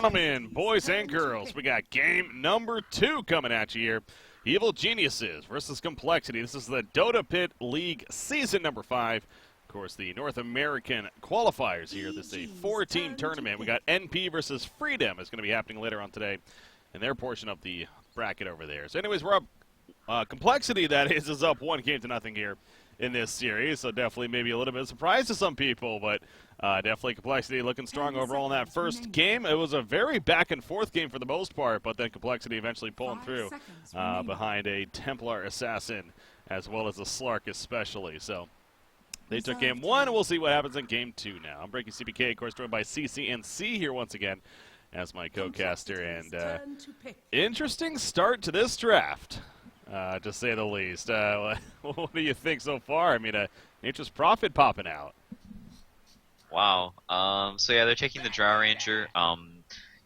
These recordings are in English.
Gentlemen, boys and girls, we got game number 2 coming at you here. Evil Geniuses versus Complexity. This is the Dota Pit League Season number 5. Of course, the North American qualifiers here. This is a 4-team tournament. We got NP versus Freedom. It's going to be happening later on today in their portion of the bracket over there. So anyways, we're up. Complexity, that is up 1-0 here in this series. So definitely maybe a little bit of surprise to some people, but definitely Complexity looking strong overall in that first game. It was a very back-and-forth game for the most part, but then Complexity eventually pulling through behind a Templar Assassin as well as a Slark especially. So they took game 1, and we'll see what happens in game 2 now. I'm Breaking CPK, of course, joined by CC and C here once again as my co-caster. And interesting start to this draft, to say the least. What do you think so far? I mean, Nature's Prophet popping out. Wow. So yeah, they're taking the Drow Ranger.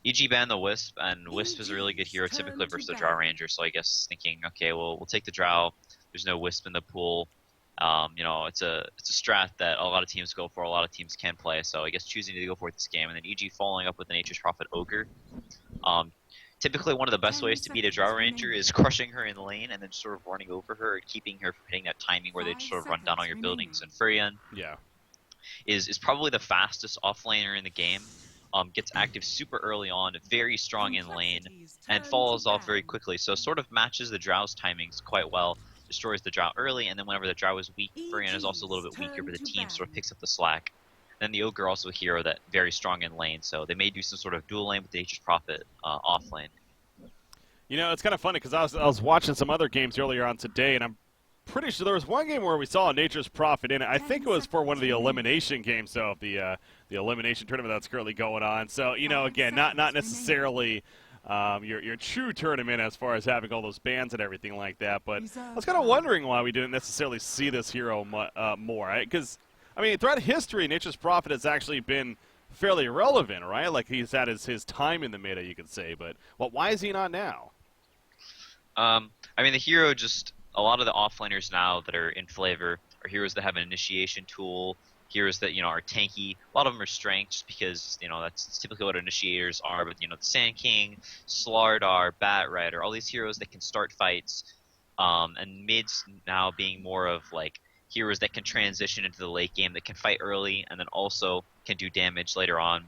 EG banned the Wisp, and Wisp is a really good hero typically versus the Drow Ranger. So I guess thinking, okay, well, we'll take the Drow. There's no Wisp in the pool. You know, it's a strat that a lot of teams go for, a lot of teams can play. So I guess choosing to go for it this game, and then EG following up with the Nature's Prophet Ogre. Typically, one of the best ways to beat a Drow Ranger is crushing her in the lane and then sort of running over her, keeping her from hitting that timing where they sort of run down all your buildings. And Furion is probably the fastest offlaner in the game. Gets active super early on, very strong in lane, and falls off very quickly. So sort of matches the Drow's timings quite well. Destroys the Drow early, and then whenever the Drow is weak, Furion is also a little bit weaker, but the team sort of picks up the slack. Then the Ogre also a hero that very strong in lane, so they may do some sort of dual lane with the Nature's Prophet off lane. You know, it's kind of funny because I was watching some other games earlier on today, and I'm pretty sure there was one game where we saw a Nature's Prophet in it. I think it was for one of the elimination games, so the elimination tournament that's currently going on. So, you know, again, not necessarily your true tournament as far as having all those bans and everything like that. But I was kind of wondering why we didn't necessarily see this hero more. Because, I mean, throughout history, Nature's Prophet has actually been fairly relevant, right? Like he's had his time in the meta, you could say. But why is he not now? I mean, the hero just... A lot of the offlaners now that are in flavor are heroes that have an initiation tool, heroes that, you know, are tanky. A lot of them are strength just because, you know, that's typically what initiators are. But, you know, the Sand King, Slardar, Bat Rider, all these heroes that can start fights. And mids now being more of, like, heroes that can transition into the late game, that can fight early and then also can do damage later on.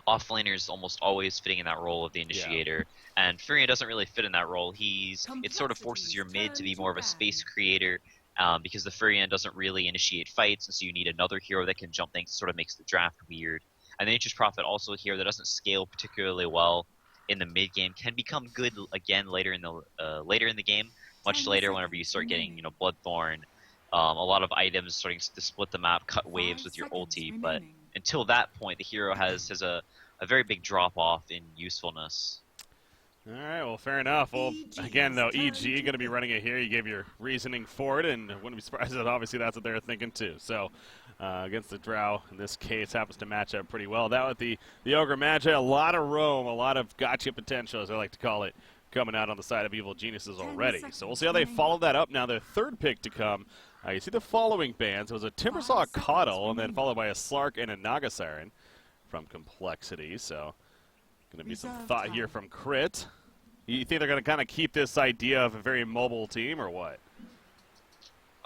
Offlaners almost always fitting in that role of the initiator, and Furion doesn't really fit in that role. It sort of forces your mid to be more of a space creator, because the Furion doesn't really initiate fights, and so you need another hero that can jump things. Sort of makes the draft weird. And the Nature's Prophet, also a hero that doesn't scale particularly well in the mid game, can become good again later in the game. Much later, whenever you start getting, you know, Bloodthorn, a lot of items starting to split the map, cut waves with your ulti, but until that point, the hero has a very big drop-off in usefulness. All right, well, fair enough. Well, again, though, EG going to be running it here. You gave your reasoning for it, and wouldn't be surprised that obviously that's what they're thinking too. So, against the Drow, in this case, happens to match up pretty well. That with the Ogre Magi, a lot of roam, a lot of gotcha potential, as I like to call it, coming out on the side of Evil Geniuses already. So we'll see how they follow that up now. Their third pick to come. You see the following bands. It was a Timbersaw coL, and then followed by a Slark and a Naga Siren from Complexity. So, going to be some thought here from Crit. You think they're going to kind of keep this idea of a very mobile team, or what?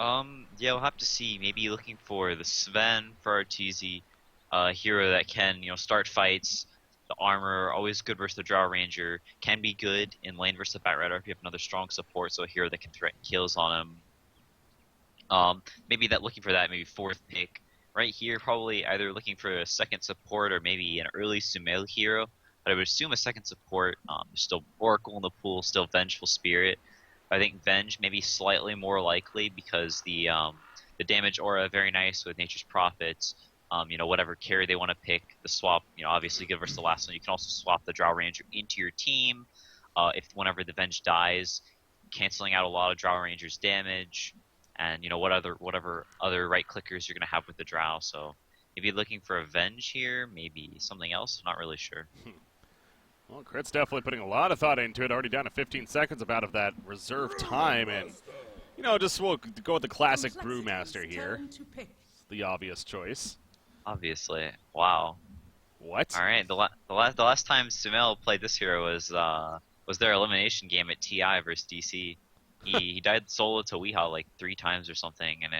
Yeah, we'll have to see. Maybe looking for the Sven for Arteezy, a hero that can, you know, start fights. The armor, always good versus the Drow Ranger. Can be good in lane versus the Bat Rider if you have another strong support, so a hero that can threaten kills on him. Maybe looking for that, maybe fourth pick. Right here, probably either looking for a second support or maybe an early Sumail hero. But I would assume a second support. There's still Oracle in the pool, still Vengeful Spirit. I think Venge maybe slightly more likely because the damage aura very nice with Nature's Prophets. You know, whatever carry they want to pick, the swap, you know, obviously good versus the last one. You can also swap the Drow Ranger into your team. Whenever the Venge dies, canceling out a lot of Drow Ranger's damage. And, you know, whatever other right clickers you're going to have with the Drow. So maybe looking for a Venge here, maybe something else, I'm not really sure. Well, Crit's definitely putting a lot of thought into it, already down to 15 seconds out of that reserve time. And, you know, we'll go with the classic Brewmaster here. The obvious choice. Obviously. Wow. What? All right, the last time Sumail played this hero was their elimination game at TI versus DC. He died solo to Weehaw like 3 times or something, and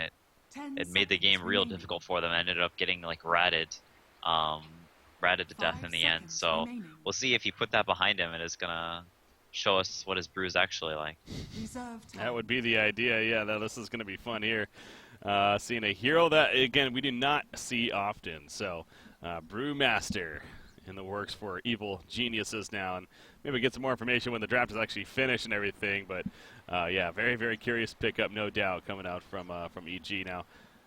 it made the game real difficult for them. Ended up getting like um, ratted to death in the end. So we'll see if he put that behind him and is gonna show us what his brew is actually like. That would be the idea. Yeah, this is going to be fun here. Seeing a hero that, again, we do not see often. So, Brewmaster in the works for Evil Geniuses now. And maybe get some more information when the draft is actually finished and everything. But, yeah, very, very curious pickup, no doubt, coming out from EG now.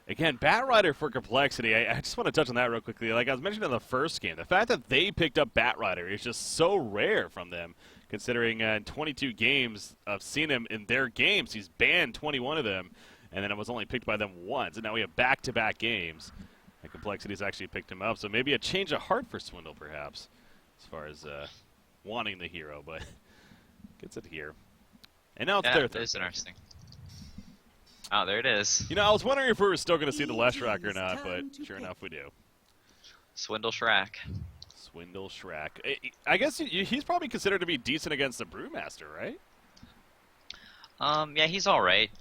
Again, Batrider for Complexity. I just want to touch on that real quickly. Like I was mentioning in the first game, the fact that they picked up Batrider is just so rare from them, considering in 22 games I've seen him in their games. He's banned 21 of them, and then it was only picked by them once. And now we have back-to-back games, and Complexity's actually picked him up. So maybe a change of heart for Swindle, perhaps, as far as wanting the hero, but gets it here. And now it's their third. That is interesting. Oh, there it is. You know, I was wondering if we were still going to see the Leshrac or not, but sure enough we do. Swindle Shrek. Swindle Shrek. I guess he's probably considered to be decent against the Brewmaster, right? Yeah, he's all right.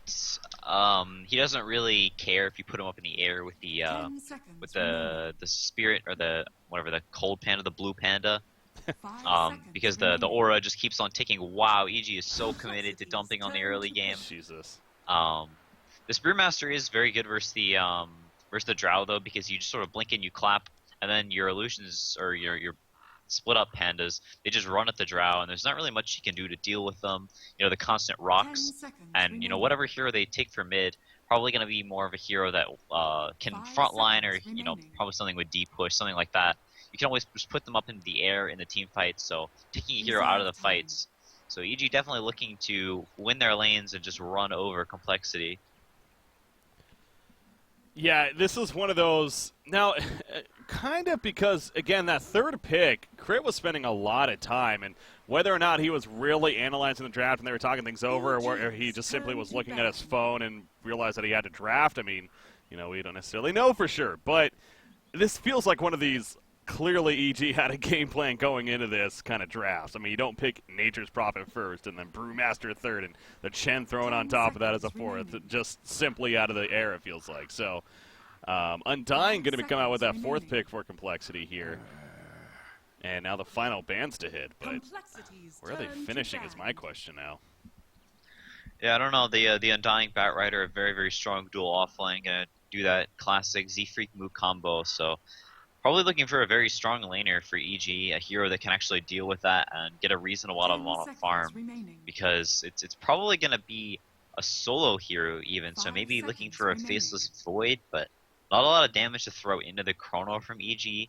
He doesn't really care if you put him up in the air with the spirit or the cold panda, the blue panda. Because the aura just keeps on ticking. Wow, EG is so committed to dumping on the early game. Jesus. This Brewmaster is very good versus the Drow though, because you just sort of blink and you clap, and then your illusions or your split up pandas, they just run at the Drow, and there's not really much you can do to deal with them. You know, the constant rocks, and you know whatever hero they take for mid, probably going to be more of a hero that can frontline or probably something with deep push, something like that. You can always just put them up into the air in the team fights, so taking a hero out of the fights. So EG definitely looking to win their lanes and just run over Complexity. Yeah, this is one of those. Now, kind of because, again, that third pick, Crit was spending a lot of time, and whether or not he was really analyzing the draft and they were talking things over, or he just simply was looking at his phone and realized that he had to draft, I mean, we don't necessarily know for sure. But this feels like one of these. Clearly, EG had a game plan going into this kind of drafts. I mean, you don't pick Nature's Prophet first and then Brewmaster third and the Chen thrown on top of that as a fourth. Just simply out of the air, it feels like. So, Undying going to come out with that fourth pick for Complexity here. And now the final bans to hit. But where are they finishing is my question now. Yeah, I don't know. The Undying Batrider, a very, very strong dual offlane. Going to do that classic Z-Freak move combo. So, probably looking for a very strong laner for EG, a hero that can actually deal with that and get a reasonable amount of farm, because it's probably going to be a solo hero even, so maybe looking for a Faceless Void, but not a lot of damage to throw into the Chrono from EG.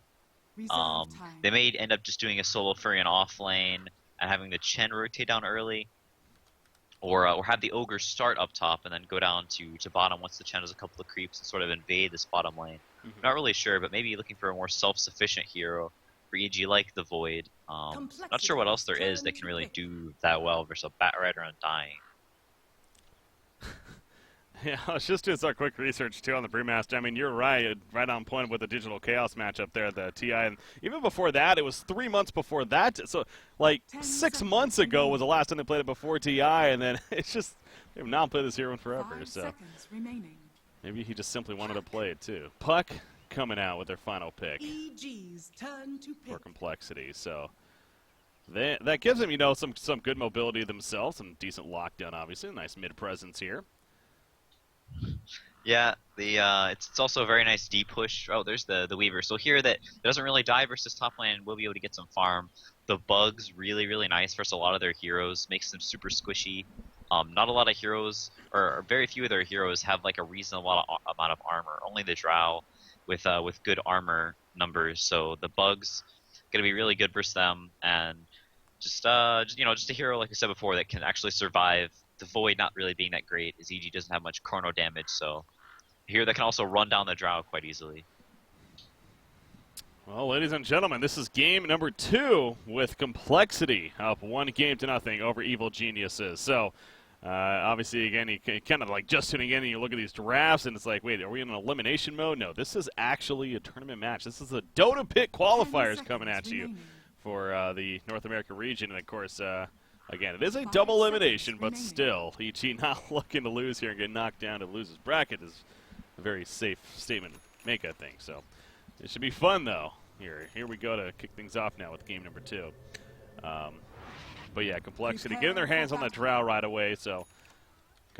They may end up just doing a solo Furion off lane and having the Chen rotate down early, or have the Ogre start up top and then go down to bottom once the Chen has a couple of creeps and sort of invade this bottom lane. Not really sure, but maybe looking for a more self-sufficient hero for EG like the Void. Not sure what else there is that can really do that well versus a Batrider Undying. Yeah, I was just doing some quick research, too, on the Brewmaster. I mean, you're right on point with the Digital Chaos matchup there at the TI. And even before that, it was 3 months before that. So, like, 6 months ago was the last time they played it before TI, and then it's just, they've not played this hero in forever. So maybe he just simply wanted to play it, too. Puck coming out with their final pick for Complexity. So that gives them, some good mobility themselves, some decent lockdown, obviously. Nice mid-presence here. Yeah, it's also a very nice deep push. Oh, there's the Weaver. So here that doesn't really die versus top lane, we'll be able to get some farm. The Bug's really, really nice versus a lot of their heroes, makes them super squishy. Not a lot of heroes, or very few of their heroes have like a reasonable amount of armor. Only the Drow with good armor numbers. So the Bug's gonna be really good versus them, and just a hero like I said before that can actually survive. The Void not really being that great, as EG doesn't have much chrono damage, so a hero that can also run down the Drow quite easily. Well, ladies and gentlemen, this is game number 2 with Complexity up 1-0 over Evil Geniuses. So, Obviously, again, you kind of like just tuning in and you look at these drafts and it's like, wait, are we in an elimination mode? No, this is actually a tournament match. This is the Dota Pit qualifiers coming at you for the North America region. And, of course, again, it is a double elimination, but still, EG not looking to lose here and get knocked down to lose his bracket is a very safe statement to make, I think. So it should be fun, though. Here we go to kick things off now with game number 2. But yeah, Complexity getting their hands on the Drow right away. So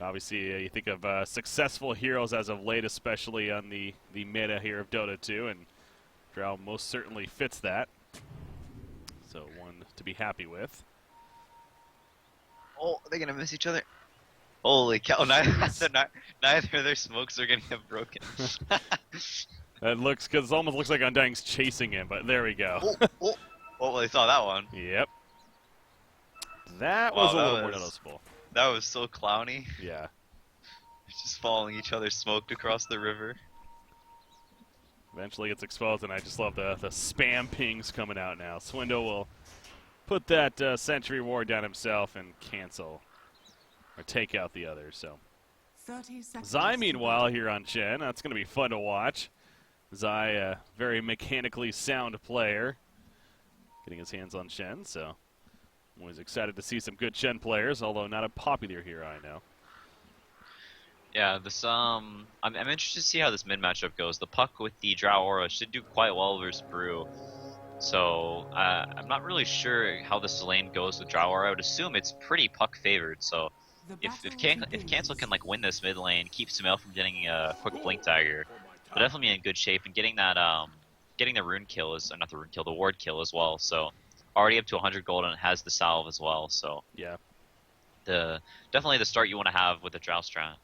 obviously, you think of successful heroes as of late, especially on the meta here of Dota 2, and Drow most certainly fits that. So one to be happy with. Oh, they're gonna miss each other. Holy cow! Neither of their smokes are gonna get broken. That looks, because it almost looks like Undying's chasing him, but there we go. Oh, they saw that one. Yep. That was a little more noticeable. That was so clowny. Yeah. Just following each other smoked across the river. Eventually gets exposed, and I just love the spam pings coming out now. Swindle will put that Sentry Ward down himself and cancel or take out the others. So Zai, meanwhile, here on Chen. That's going to be fun to watch. Zai, a very mechanically sound player, getting his hands on Shen, so I'm always excited to see some good Shen players, although not a popular hero, I know. Yeah, this I'm interested to see how this mid matchup goes. The Puck with the Drow Aura should do quite well versus Brew. So I'm not really sure how this lane goes with Drow Aura. I would assume it's pretty Puck favored. So if Cancel can like win this mid lane, keep Sumail from getting a quick blink dagger, they'll definitely be in good shape. And getting that getting the rune kill is not the rune kill, the ward kill as well. So already up to 100 gold and it has the salve as well. So yeah, definitely the start you want to have with the Drow strat.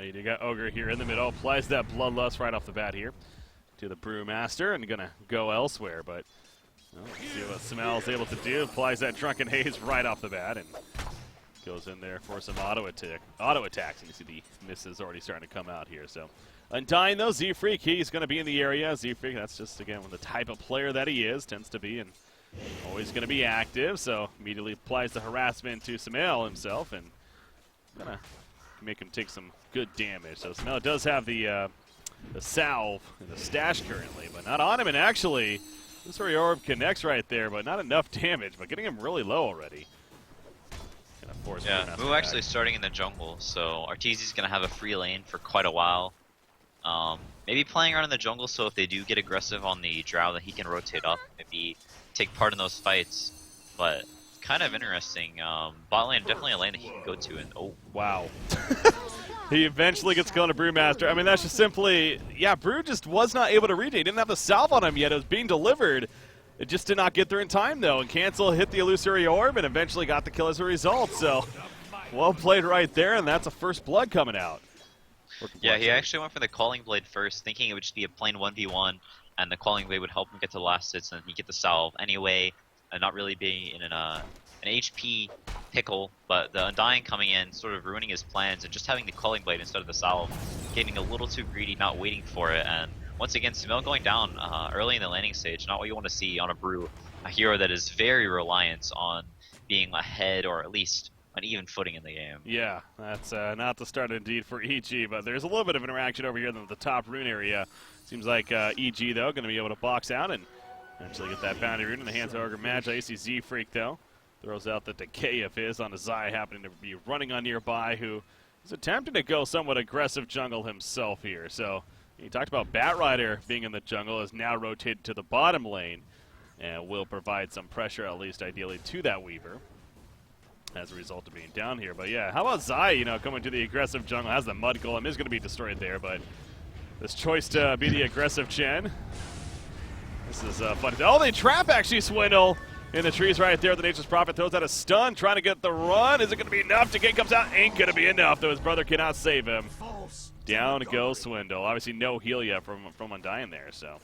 You got Ogre here in the middle, applies that Bloodlust right off the bat here to the Brewmaster, and gonna go elsewhere, but let's see what Sumail is able to do. Applies that Drunken Haze right off the bat, and goes in there for some auto attacks, and you see the misses already starting to come out here. So Undying, though, Z-Freak, he's gonna be in the area. Z-Freak, that's just, again, the type of player that he is, tends to be, and always gonna be active, so immediately applies the harassment to Sumail himself, and gonna make him take some good damage. So Sumail does have the salve in the stash currently, but not on him. And actually, this Ori Orb connects right there, but not enough damage. But getting him really low already. Gonna force Moo actually starting in the jungle, so Arteezy's gonna have a free lane for quite a while. Maybe playing around in the jungle, so if they do get aggressive on the Drow, that he can rotate up, maybe take part in those fights. But kind of interesting. Bot lane, definitely a lane that he can go to. And oh wow. He eventually gets going to Brewmaster. I mean, that's just simply, yeah, Brew just was not able to reach it. He didn't have the salve on him yet. It was being delivered. It just did not get there in time, though. And Cancel hit the Illusory Orb and eventually got the kill as a result. So, well played right there, and that's a first blood coming out. Yeah, he actually went for the Calling Blade first, thinking it would just be a plain 1v1, and the Calling Blade would help him get to the last hits, and he'd get the salve anyway, and not really being in an HP pickle, but the Undying coming in, sort of ruining his plans, and just having the Calling Blade instead of the salve, getting a little too greedy, not waiting for it, and once again, Sumail going down early in the landing stage, not what you want to see on a Brew, a hero that is very reliant on being ahead, or at least on even footing in the game. Yeah, that's not the start indeed for EG, but there's a little bit of interaction over here in the top rune area. Seems like EG, though, going to be able to box out and eventually get that bounty rune in the hands of Ogre Magi. You see Z-Freak, though. Throws out the decay of his on a Zai happening to be running on nearby, who is attempting to go somewhat aggressive jungle himself here. So he talked about Batrider being in the jungle, is now rotated to the bottom lane and will provide some pressure, at least ideally, to that Weaver as a result of being down here. But yeah, how about Zai, coming to the aggressive jungle, has the Mud Golem, is going to be destroyed there, but this choice to be the aggressive Chen. This is fun. Oh, they trap actually Swindle in the trees right there. The Nature's Prophet throws out a stun, trying to get the run. Is it going to be enough? Decay comes out. Ain't going to be enough, though his brother cannot save him. Down goes Swindle. Obviously no heal yet from Undying there, so.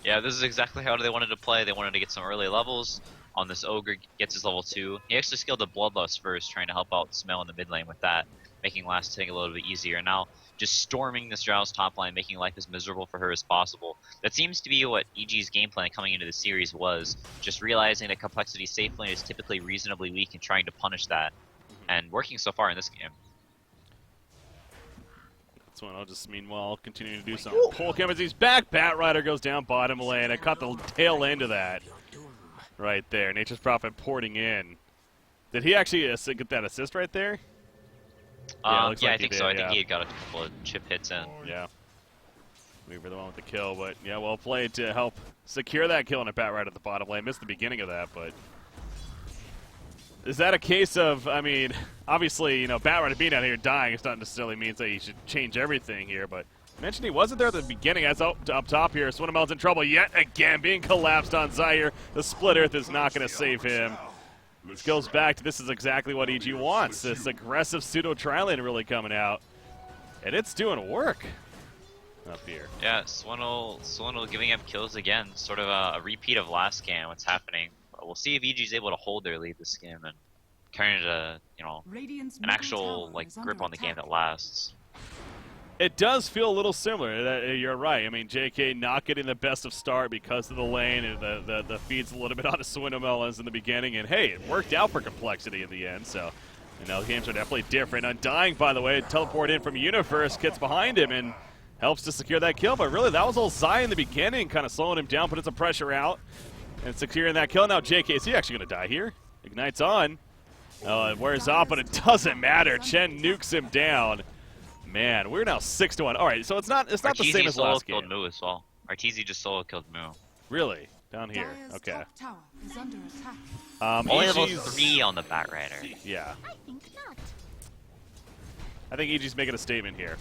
Yeah, this is exactly how they wanted to play. They wanted to get some early levels on this Ogre, gets his level 2. He actually scaled the Bloodlust first, trying to help out Sumail in the mid lane with that. making last hitting a little bit easier. Now, just storming this Drow's top lane, making life as miserable for her as possible. That seems to be what EG's game plan coming into the series was, just realizing that Complexity's safe lane is typically reasonably weak and trying to punish that, and working so far in this game. This one I'll just meanwhile continue to do some pull cam as he's back. Bat Rider goes down bottom lane. I caught the tail end of that right there. Nature's Prophet porting in. Did he actually get that assist right there? Yeah, like I think did, so. I think he had got a couple of chip hits in. Yeah. Weaver the one with the kill, but yeah, well played to help secure that kill on a Bat Rider at the bottom lane. Missed the beginning of that, but is that a case of, I mean, obviously, you know, Bat Rider being out here dying, it's not necessarily means that you should change everything here, but mentioned he wasn't there at the beginning. That's up top here. Swinnemel's in trouble yet again, being collapsed on Zaire. The Split Earth is not going to save him. This goes back to this is exactly what EG wants. This aggressive pseudo tri-lane really coming out. And it's doing work up here. Yeah, Swinnel giving up kills again. Sort of a repeat of last game, what's happening. We'll see if EG's able to hold their lead this game and turn it into, you know, an actual like grip on the game that lasts. It does feel a little similar. You're right. I mean, JK not getting the best of start because of the lane and the feeds a little bit on Swinnemelons in the beginning. And hey, it worked out for Complexity in the end. So, you know, the games are definitely different. Undying, by the way, teleport in from Universe, gets behind him and helps to secure that kill. But really, that was all Zai in the beginning, kind of slowing him down, putting some pressure out and securing that kill. Now JK, is he actually going to die here? Ignites on. It wears off, but it doesn't matter. Chen nukes him down. Man, we're now 6-1. All right, so it's not the same as last game. Killed Moo as well. Arteezy just solo killed Moo. Really? Down here? Okay. Only level EG's 3 on the Bat Rider. Yeah. I think EG's making a statement here.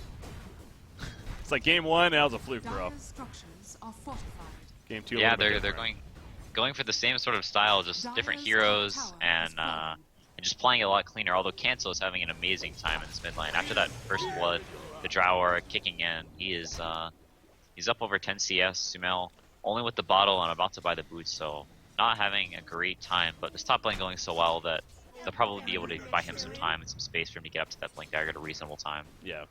It's like game 1, that was a fluke, bro. Game 2. Yeah, they're going for the same sort of style, just different heroes and just playing it a lot cleaner. Although Cancel is having an amazing time in this mid lane. After that first blood, the Drow are kicking in. He's up over 10 CS. Sumail only with the bottle and about to buy the boots, so not having a great time. But this top lane going so well that they'll probably be able to buy him some time and some space for him to get up to that Blink Dagger at a reasonable time. Yeah.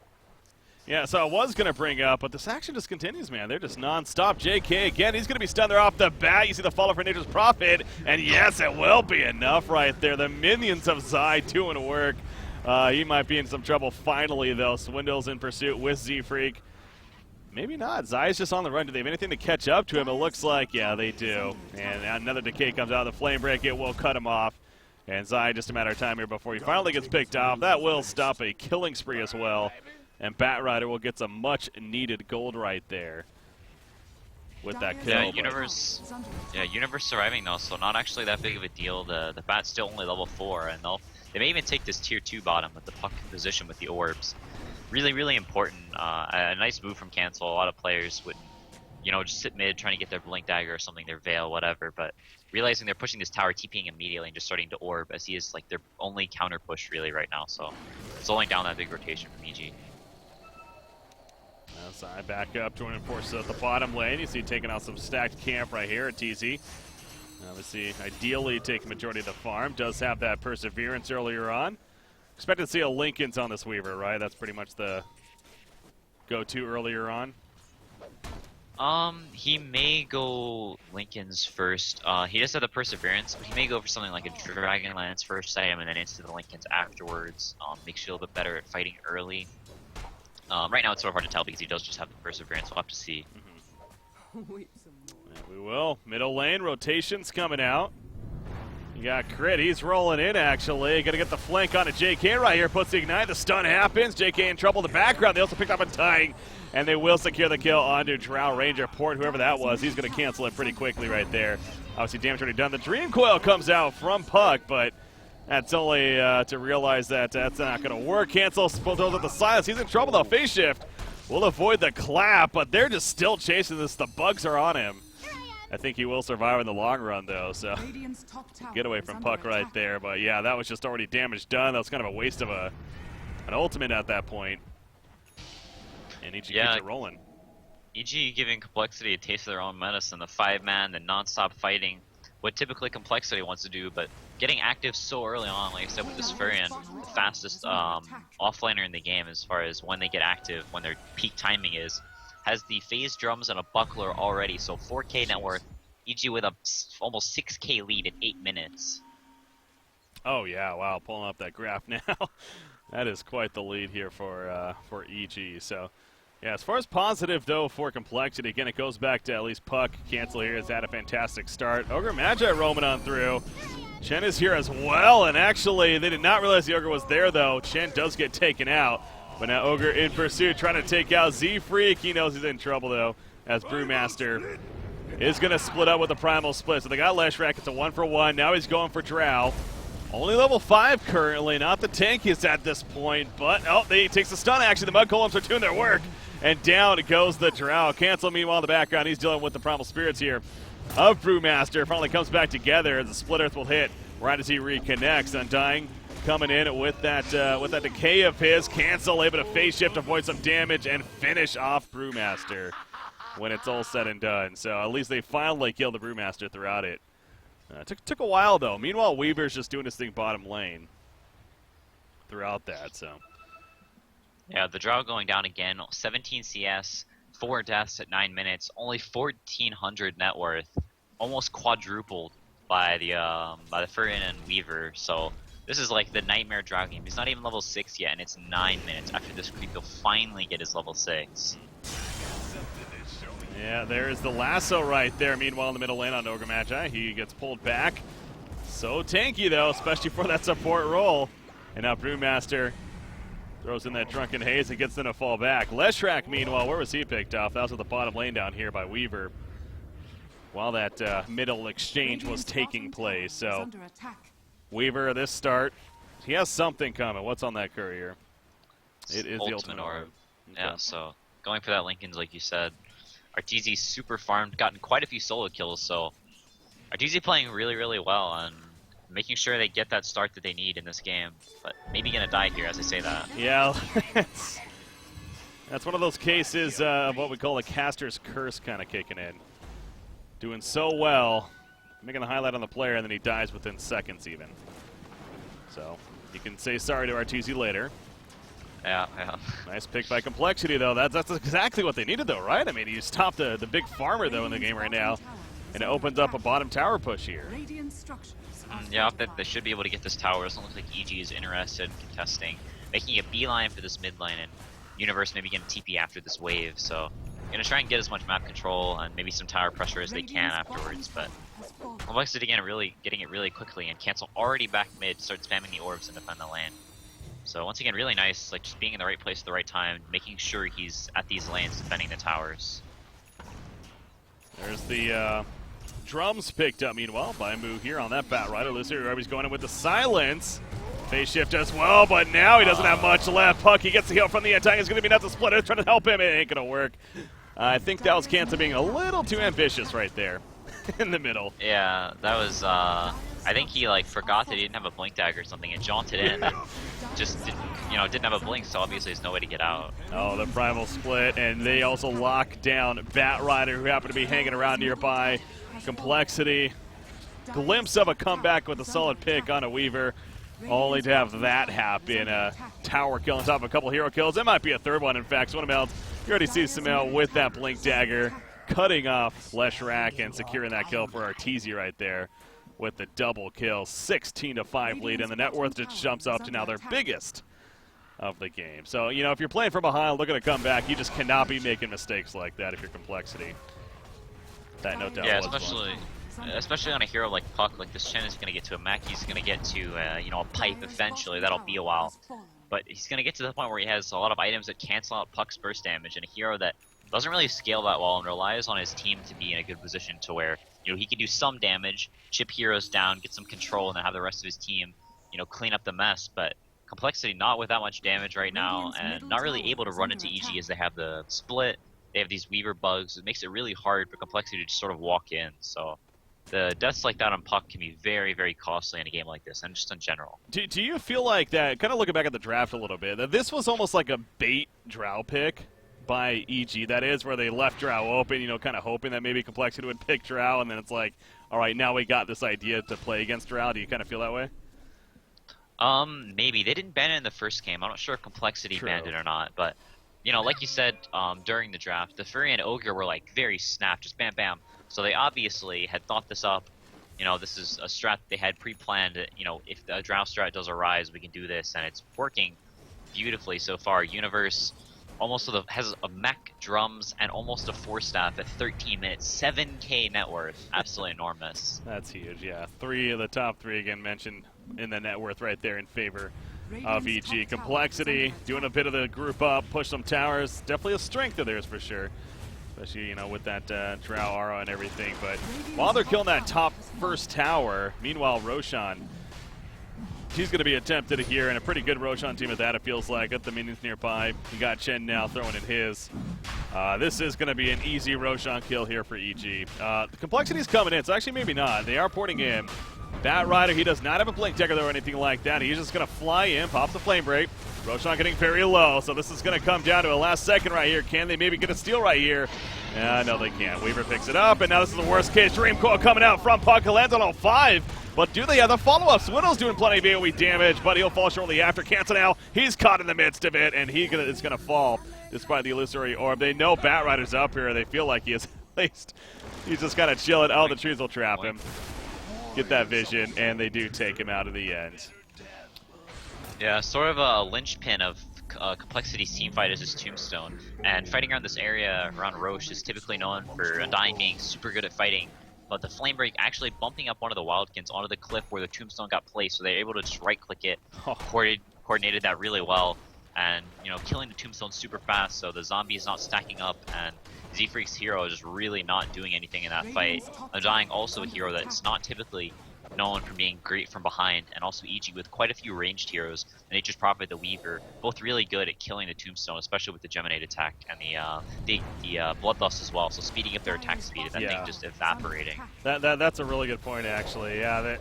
Yeah, so I was going to bring up, but this action just continues, man. They're just non-stop. JK, again, he's going to be stunned there off the bat. You see the follow for Nature's Prophet, and yes, it will be enough right there. The minions of Zai doing work. He might be in some trouble finally, though. Swindle's in pursuit with Z-Freak. Maybe not. Zai's just on the run. Do they have anything to catch up to him? It looks like, yeah, they do. And another decay comes out of the Flame Break. It will cut him off. And Zai, just a matter of time here before he finally gets picked off. That will stop a killing spree as well. And Bat Rider will get some much-needed gold right there with that kill. Yeah, Universe surviving though, so not actually that big of a deal. The Bat's still only level 4, and they may even take this tier 2 bottom with the puck position with the orbs. Really, really important. A nice move from Cancel. A lot of players would, you know, just sit mid trying to get their Blink Dagger or something, their Veil, whatever. But realizing they're pushing this tower, TPing immediately, and just starting to orb, as he is like their only counter push really right now. So slowing down that big rotation from EG. Zai back up, joining forces at the bottom lane. You see taking out some stacked camp right here at TZ. Obviously, ideally taking majority of the farm. Does have that perseverance earlier on. Expect to see a Linken's on this Weaver, right? That's pretty much the go-to earlier on. He may go Linken's first. He does have the perseverance, but he may go for something like a Dragonlance first item and then into the Linken's afterwards. Makes you a little bit better at fighting early. Right now it's sort of hard to tell because he does just have the perseverance. We'll have to see. Yeah, we will. Middle lane rotations coming out. You got Crit. He's rolling in actually. Gonna get the flank on a JK right here. Puts the ignite. The stun happens. JK in trouble in the background. They also picked up a Undying, and they will secure the kill onto Drow Ranger. Port, whoever that was, he's gonna cancel it pretty quickly right there. Obviously damage already done. The Dream Coil comes out from Puck, but that's only to realize that that's not going to work. Cancel throws up the silence. He's in trouble though. Phase shift will avoid the clap, but they're just still chasing this. The bugs are on him. I think he will survive in the long run though, so get away from Puck right there. But yeah, that was just already damage done. That was kind of a waste of an ultimate at that point. And EG keeps it rolling. EG giving Complexity a taste of their own medicine. The 5-man, the non-stop fighting what typically Complexity wants to do, but getting active so early on, like I said with this Furion, the fastest offlaner in the game as far as when they get active, when their peak timing is, has the phase drums and a buckler already, so 4K net worth, EG with a almost 6K lead in 8 minutes. Oh yeah, wow, pulling up that graph now. That is quite the lead here for EG. So, yeah, as far as positive, though, for Complexity, again, it goes back to at least Puck. Cancel here has had a fantastic start. Ogre Magi roaming on through. Chen is here as well, and actually, they did not realize the Ogre was there, though. Chen does get taken out, but now Ogre in pursuit, trying to take out Z-Freak. He knows he's in trouble, though, as Brewmaster is going to split up with the Primal Split. So they got Leshrac. It's a 1-for-1. Now he's going for Drow. Only level 5 currently, not the tankiest at this point, but, he takes the stun action. The Mud Golems are doing their work, and down goes the Drow. Cancel, meanwhile, in the background, he's dealing with the Primal Spirits here of Brewmaster. Finally comes back together as the Split Earth will hit right as he reconnects. Undying coming in with that decay of his. Cancel, able to phase shift, avoid some damage, and finish off Brewmaster when it's all said and done. So at least they finally killed the Brewmaster throughout it. Took a while, though. Meanwhile, Weaver's just doing his thing bottom lane throughout that. So, yeah, the Drow going down again. 17 CS, 4 deaths at 9 minutes, only 1,400 net worth, almost quadrupled by the Furion and Weaver. So this is like the nightmare Drow game. He's not even level 6 yet, and it's 9 minutes. After this creep, he'll finally get his level 6. Yeah, there's the lasso right there. Meanwhile, in the middle lane on Ogre Magi, he gets pulled back. So tanky, though, especially for that support role. And now Brewmaster throws in that Drunken Haze and gets them to fall back. Leshrac, meanwhile, where was he picked off? That was at the bottom lane down here by Weaver while that middle exchange was taking place. So Weaver, this start, he has something coming. What's on that courier? It is the Ultimate Orb. Okay. Yeah, so going for that Linken's, like you said. Arteezy super farmed, gotten quite a few solo kills, so Arteezy playing really, really well and making sure they get that start that they need in this game. But maybe gonna die here as I say that. Yeah, that's one of those cases of what we call a caster's curse kind of kicking in. Doing so well, making a highlight on the player, and then he dies within seconds even. So you can say sorry to Arteezy later. Yeah. Nice pick by Complexity, though. That's exactly what they needed, though, right? I mean, you stop the big farmer, though, in the game right now, and it opens up a bottom tower push here. Yeah, they should be able to get this tower. It looks like EG is interested in contesting, making a beeline for this mid lane, and Universe maybe going to TP after this wave. So, going to try and get as much map control and maybe some tower pressure as they can afterwards. But Complexity again, getting it really quickly, and Cancel already back mid, start spamming the orbs and defend the lane. So once again, really nice, like just being in the right place at the right time, making sure he's at these lanes defending the towers. There's the drums picked up, meanwhile, by Moo here on that Bat Rider. Lucy he's going in with the silence. Phase shift as well, but now he doesn't have much left. Puck, he gets the heal from the Undying. It's going to be nuts to split. Trying to help him. It ain't going to work. I think that was Cancel being a little too ambitious right there in the middle. Yeah, that was, I think he like forgot that he didn't have a blink dagger or something and jaunted in and just didn't have a blink, so obviously there's no way to get out. Oh, the Primal Split, and they also lock down Bat Rider, who happened to be hanging around nearby. Complexity, glimpse of a comeback with a solid pick on a Weaver, only to have that happen. A tower kill on top of a couple hero kills. That might be a third one, in fact. So else, you already see Samel with that blink dagger, cutting off Leshrac and securing that kill for Arteezy right there with the double kill. 16-5 lead, and the net worth just jumps up to now their biggest of the game. So, if you're playing from behind, looking to come back, you just cannot be making mistakes like that if you're Complexity. That no doubt. Yeah, especially on a hero like Puck, like this Chen is going to get to a mech, he's going to get to a pipe eventually. That'll be a while, but he's going to get to the point where he has a lot of items that cancel out Puck's burst damage, and a hero that doesn't really scale that well and relies on his team to be in a good position to where he can do some damage, chip heroes down, get some control, and then have the rest of his team clean up the mess. But Complexity not with that much damage right now, and not really able to run into EG as they have the split. They have these Weaver bugs. It makes it really hard for Complexity to just sort of walk in. So the deaths like that on Puck can be very, very costly in a game like this, and just in general. Do you feel like that, kind of looking back at the draft a little bit, that this was almost like a bait Drow pick by EG. That is where they left Drow open, you know, kind of hoping that maybe Complexity would pick Drow, and then it's like, all right, now we got this idea to play against Drow. Do you kind of feel that way? Maybe. They didn't ban it in the first game. I'm not sure if Complexity True. banned it or not, but, you know, like you said, during the draft, the Fury and Ogre were, like, very snap, just bam, bam. So they obviously had thought this up. You know, this is a strat they had pre-planned. You know, if the Drow strat does arise, we can do this, and it's working beautifully so far. Universe almost has a mech, drums, and almost a 4-staff at 13 minutes. 7K net worth. Absolutely enormous. That's huge, yeah. 3 of the top 3, again, mentioned in the net worth right there in favor of EG. Complexity, doing a bit of the group up, push some towers. Definitely a strength of theirs for sure. Especially, you know, with that Drow aura and everything. But while they're killing that top first tower, meanwhile, Roshan, he's going to be attempted here, and a pretty good Roshan team at that, it feels like. Got the minions nearby. You got Chen now throwing in his. This is going to be an easy Roshan kill here for EG. The Complexity's coming in, so actually maybe not. They are porting in. Bat Rider, he does not have a blink decker or anything like that. He's just going to fly in, pop the flame break. Roshan getting very low, so this is going to come down to a last second right here. Can they maybe get a steal right here? No, they can't. Weaver picks it up, and now this is the worst case. Dream Coil coming out from Puck, lands on all 5. But do they have the follow-up? Swindle's doing plenty of AoE damage, but he'll fall shortly after. Cancel now. He's caught in the midst of it, and is going to fall despite the illusory orb. They know Bat Rider's up here. They feel like he is at least. He's just kind of chilling. Oh, the trees will trap him. Get that vision, and they do take him out of the end. Yeah, sort of a linchpin of Complexity's team fight is his Tombstone. And fighting around this area around Roche is typically known for Undying being super good at fighting. But the Flame Break actually bumping up one of the Wildkins onto the cliff where the Tombstone got placed, so they're able to just right-click it, coordinated that really well, and, you know, killing the Tombstone super fast, so the zombie is not stacking up, and Z-Freak's hero is just really not doing anything in that fight. Undying also a hero that's not typically known for being great from behind, and also EG with quite a few ranged heroes, and Nature's Prophet, the Weaver, both really good at killing the Tombstone, especially with the Geminate attack and the Bloodlust as well, so speeding up their attack speed and that thing just evaporating. That's a really good point, actually. Yeah,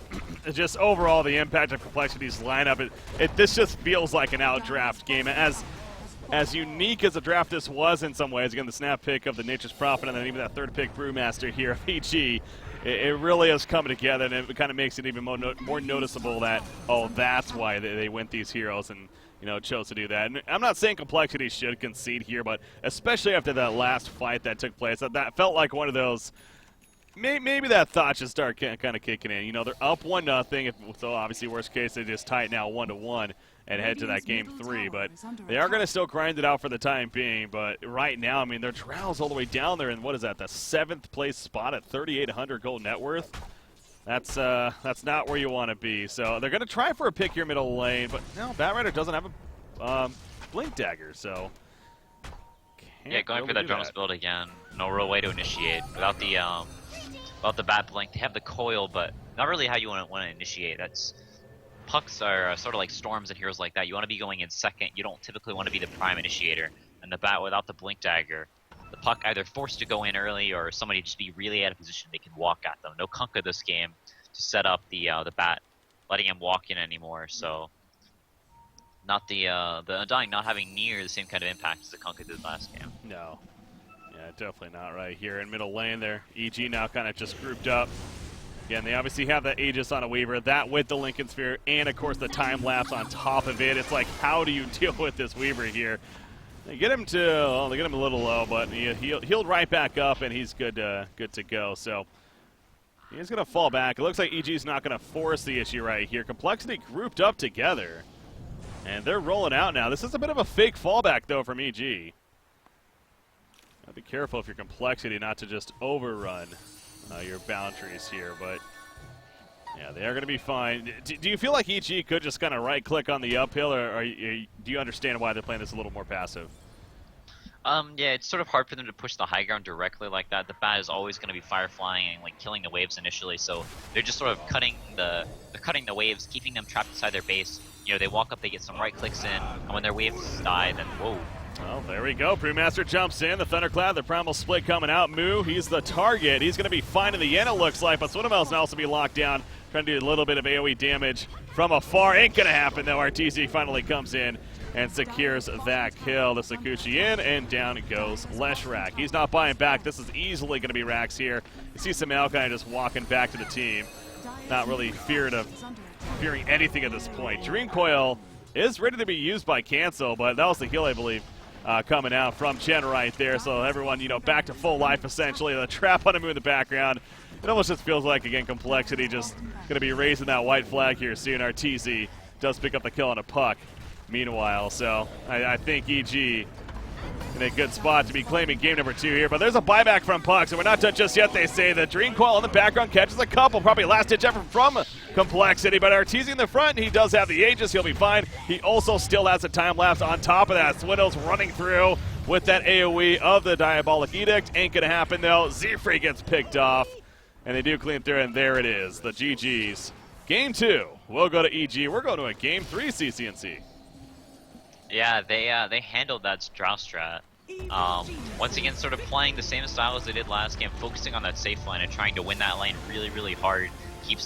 just overall the impact of Complexity's lineup, this just feels like an outdraft game. As unique as a draft this was in some ways, again, the snap pick of the Nature's Prophet and then even that 3rd pick Brewmaster here of EG, it really has come together, and it kind of makes it even more noticeable that, oh, that's why they went these heroes and, you know, chose to do that. And I'm not saying Complexity should concede here, but especially after that last fight that took place, that felt like one of those, maybe that thought should start kind of kicking in. You know, they're up 1-0, so obviously worst case they just tie it now 1-1 and head to that game 3, but they are going to still grind it out for the time being. But right now, I mean, their Drow's all the way down there, and what is that, the 7th place spot at 3,800 gold net worth? That's not where you want to be. So they're going to try for a pick here middle lane, but no, Bat Rider doesn't have a blink dagger, so yeah, going for that drums build again. No real way to initiate without the bat blink. They have the coil, but not really how you want to initiate. Pucks are sort of like storms and heroes like that. You want to be going in second. You don't typically want to be the prime initiator. And the bat without the blink dagger, the puck either forced to go in early or somebody just be really out of position. They can walk at them. No Kunkka this game to set up the bat, letting him walk in anymore. So not the Undying not having near the same kind of impact as the Kunkka did last game. No. Yeah, definitely not right here in middle lane there. EG now kind of just grouped up. Again, they obviously have that Aegis on a Weaver, that with the Lincoln Sphere, and of course the time lapse on top of it. It's like, how do you deal with this Weaver here? They get him they get him a little low, but he healed right back up, and he's good to go. So he's going to fall back. It looks like EG's not going to force the issue right here. Complexity grouped up together, and they're rolling out now. This is a bit of a fake fallback, though, from EG. Be careful if you're Complexity not to just overrun your boundaries here, but yeah, they are going to be fine. Do you feel like EG could just kind of right-click on the uphill, or do you understand why they're playing this a little more passive? Yeah, it's sort of hard for them to push the high ground directly like that. The bat is always going to be fire-flying and like killing the waves initially, so they're just sort of cutting the waves, keeping them trapped inside their base. You know, they walk up, they get some right-clicks in, and when their waves die, then whoa. Well, there we go. Brewmaster jumps in. The Thunderclad, the Primal Split coming out. Moo, he's the target. He's going to be fine in the end, it looks like, but Swindelmel's going to also be locked down, trying to do a little bit of AoE damage from afar. Ain't going to happen, though. Arteezy finally comes in and secures that kill. The Sakuchi in, and down goes Leshrak. He's not buying back. This is easily going to be Rax here. You see Samel kind of just walking back to the team. Not really fearing anything at this point. Dream coil is ready to be used by Cancel, but that was the heal, I believe, coming out from Chen right there. So everyone, back to full life essentially. The trap on him in the background. It almost just feels like, again, Complexity just going to be raising that white flag here soon. Our TZ does pick up the kill on a puck meanwhile. So I think EG in a good spot to be claiming game number 2 here. But there's a buyback from Puck, so we're not done just yet, they say. The Dream Coil in the background catches a couple. Probably last-ditch effort from Complexity. But Arteezy in the front, he does have the Aegis. He'll be fine. He also still has a time lapse on top of that. Swindle's running through with that AoE of the Diabolic Edict. Ain't going to happen, though. Z-Free gets picked off. And they do clean through, and there it is. The GGs. Game 2 will go to EG. We're going to a Game 3 CCNC. Yeah, they handled that Strauss strat. Once again, sort of playing the same style as they did last game, focusing on that safe lane and trying to win that lane really, really hard.